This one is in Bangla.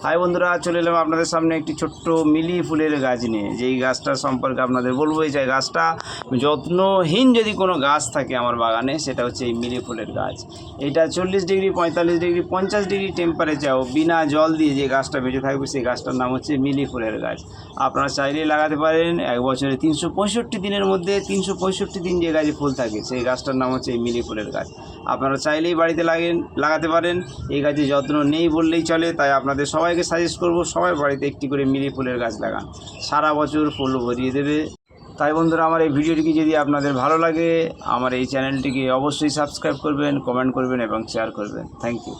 হাই বন্ধুরা, চলে এলাম আপনাদের সামনে একটি ছোট্ট মিলি ফুলের গাছ নিয়ে। যেই গাছটা সম্পর্কে আপনাদের বলবো, এই যে গাছটা যত্নহীন যদি কোনো গাছ থাকে আমার বাগানে, সেটা হচ্ছে এই মিলি ফুলের গাছ। এটা 40 ডিগ্রি, 45 ডিগ্রি, 50 ডিগ্রি টেম্পারেচার বিনা জল দিয়ে যে গাছটা বেঁচে থাকবে, সেই গাছটার নাম হচ্ছে মিলি ফুলের গাছ। আপনারা চাইলেই লাগাতে পারেন। এক বছরে 365 দিনের মধ্যে 365 দিন যে গাছে ফুল থাকে, সেই গাছটার নাম হচ্ছে এই মিলি ফুলের গাছ। আপনারা চাইলেই বাড়িতে লাগাতে পারেন। এই গাছের যত্ন নেই বললেই চলে, তাই আপনাদের সবাইকে সাজেস্ট করব, সবাই বাড়িতে একটি করে মিলি ফুলের গাছ লাগান, সারা বছর ফুল ভরিয়ে দেবে। তাই বন্ধুরা, আমার এই ভিডিওটিকে যদি আপনাদের ভালো লাগে, আমার এই চ্যানেলটিকে অবশ্যই সাবস্ক্রাইব করবেন, কমেন্ট করবেন এবং শেয়ার করবেন। Thank you.